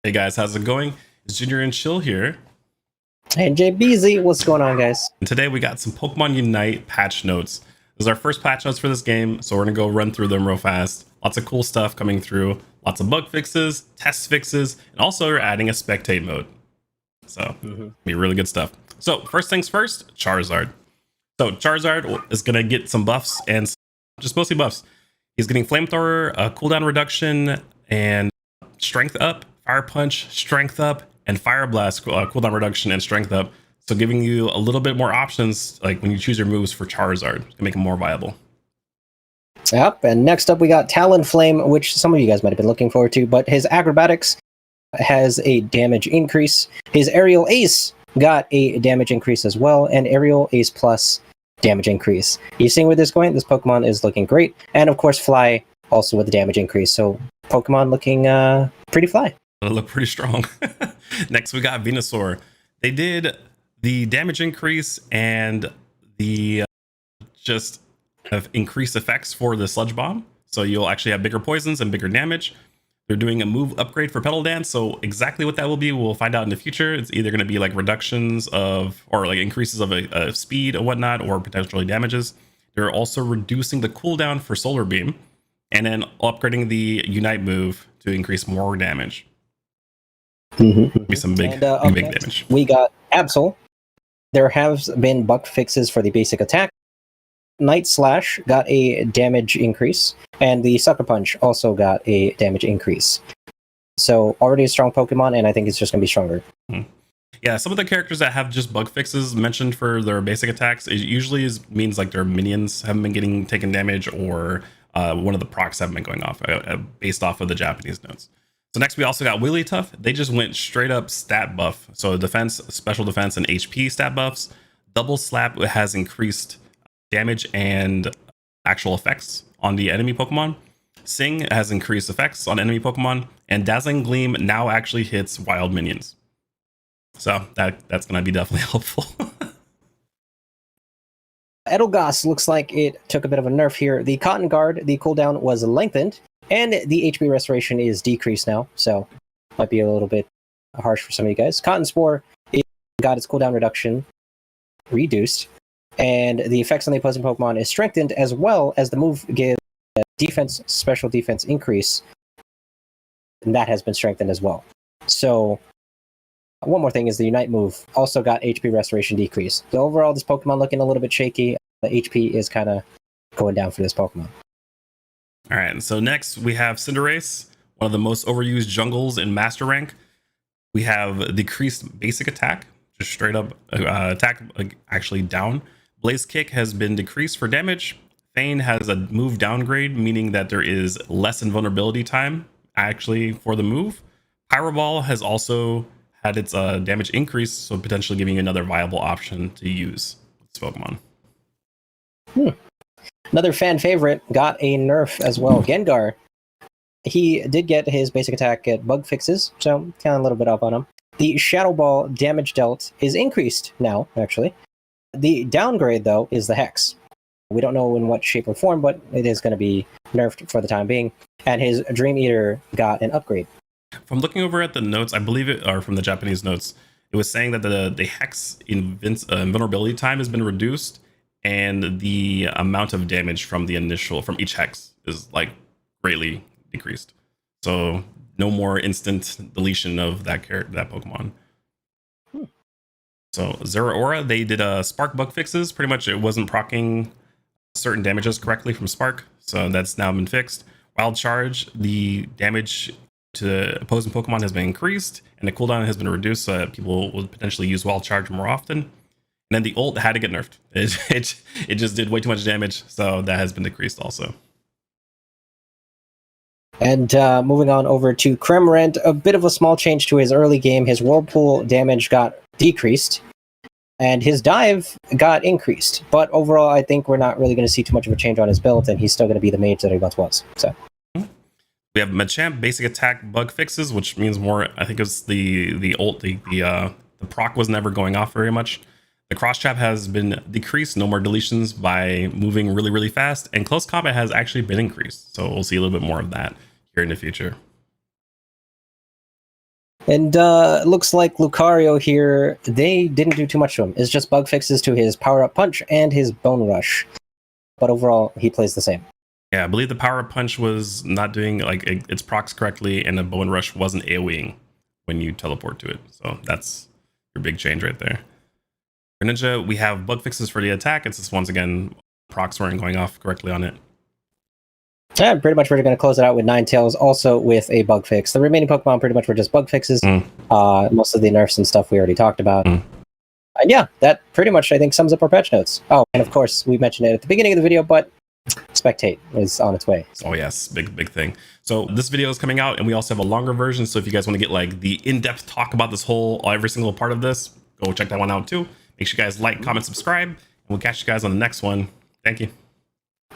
Hey guys, how's it going? It's Junior and Chill here. Hey JBZ, what's going on, guys? And today we got some Pokemon Unite patch notes. This is our first patch notes for this game, so we're gonna go run through them real fast. Lots of cool stuff coming through, lots of bug fixes, test fixes, and also we're adding a spectate mode. So, be really good stuff. So, first things first, Charizard. So, Charizard is gonna get some buffs and just mostly buffs. He's getting Flamethrower, cooldown reduction, and strength up, Fire Punch, strength up, and Fire Blast, cooldown reduction and strength up. So giving you a little bit more options, like when you choose your moves for Charizard, to make them more viable. Yep, and next up we got Talonflame, which some of you guys might have been looking forward to, but his acrobatics has a damage increase. His Aerial Ace got a damage increase as well, and Aerial Ace Plus damage increase. You seeing where this is going? This Pokemon is looking great. And of course Fly also with a damage increase. So Pokemon looking pretty fly. They look pretty strong. Next we got Venusaur. They did the damage increase and the just have increased effects for the Sludge Bomb. So you'll actually have bigger poisons and bigger damage. They're doing a move upgrade for Petal Dance. So exactly what that will be, we'll find out in the future. It's either going to be like reductions of, or like increases of speed and whatnot, or potentially damages. They're also reducing the cooldown for Solar Beam and then upgrading the Unite move to increase more damage. Be some big, big damage. We got Absol. There have been bug fixes for the basic attack. Night Slash got a damage increase, and the Sucker Punch also got a damage increase. So already a strong Pokemon, and I think it's just going to be stronger. Yeah, some of the characters that have just bug fixes mentioned for their basic attacks, it usually means like their minions haven't been getting taken damage, or one of the procs haven't been going off, based off of the Japanese notes. So next we also got Wigglytuff. They just went straight up stat buff. So defense, special defense, and HP stat buffs. Double Slap has increased damage and actual effects on the enemy Pokemon. Sing has increased effects on enemy Pokemon. And Dazzling Gleam now actually hits wild minions. So that's going to be definitely helpful. Edelgast looks like it took a bit of a nerf here. The Cotton Guard, the cooldown was lengthened, and the HP restoration is decreased now, so might be a little bit harsh for some of you guys. Cotton Spore got its cooldown reduction reduced, and the effects on the opposing Pokemon is strengthened, as well as the move gives defense, special defense increase, and that has been strengthened as well. So one more thing is the Unite move also got HP restoration decrease. So overall, this Pokemon looking a little bit shaky. The HP is kind of going down for this Pokemon. All right, so next we have Cinderace, one of the most overused jungles in Master Rank. We have decreased basic attack, just straight up attack actually down. Blaze Kick has been decreased for damage. Feign has a move downgrade, meaning that there is less invulnerability time actually for the move. Pyro Ball has also had its damage increase, so potentially giving you another viable option to use this Pokemon. Another fan favorite got a nerf as well. Gengar. He did get his basic attack at bug fixes, so kind of a little bit up on him. The Shadow Ball damage dealt is increased now, actually. The downgrade, though, is the Hex. We don't know in what shape or form, but it is going to be nerfed for the time being. And his Dream Eater got an upgrade. From looking over at the notes, I believe it, or from the Japanese notes, it was saying that the Hex invulnerability time has been reduced, and the amount of damage from each Hex is like greatly decreased. So no more instant deletion of that Pokemon. So Zeraora, they did Spark bug fixes. Pretty much it wasn't proccing certain damages correctly from Spark, so that's now been fixed. Wild Charge, the damage to opposing Pokemon has been increased, and the cooldown has been reduced, so that people will potentially use Wild Charge more often. And then the ult had to get nerfed. It just did way too much damage, so that has been decreased also. And moving on over to Cramorant, a bit of a small change to his early game. His Whirlpool damage got decreased, and his Dive got increased. But overall, I think we're not really going to see too much of a change on his build, and he's still going to be the mage that he once was. So we have Machamp basic attack bug fixes, which means more. I think it's the ult, the proc was never going off very much. The cross trap has been decreased, no more deletions by moving really, really fast, and close combat has actually been increased. So we'll see a little bit more of that here in the future. And looks like Lucario here, they didn't do too much to him. It's just bug fixes to his power-up punch and his bone rush. But overall, he plays the same. Yeah, I believe the power punch was not doing like its procs correctly, and the bone rush wasn't AoEing when you teleport to it. So that's your big change right there. For Ninja, we have bug fixes for the attack. It's just once again, procs weren't going off correctly on it. Yeah, pretty much we're going to close it out with Ninetales, also with a bug fix. The remaining Pokemon pretty much were just bug fixes. Most of the nerfs and stuff we already talked about. And yeah, that pretty much, I think, sums up our patch notes. Oh, and of course, we mentioned it at the beginning of the video, but Spectate is on its way. Oh yes, big thing. So this video is coming out, and we also have a longer version. So if you guys want to get like the in-depth talk about this every single part of this, go check that one out too. Make sure you guys like, comment, subscribe, and we'll catch you guys on the next one. Thank you.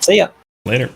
See ya. Later.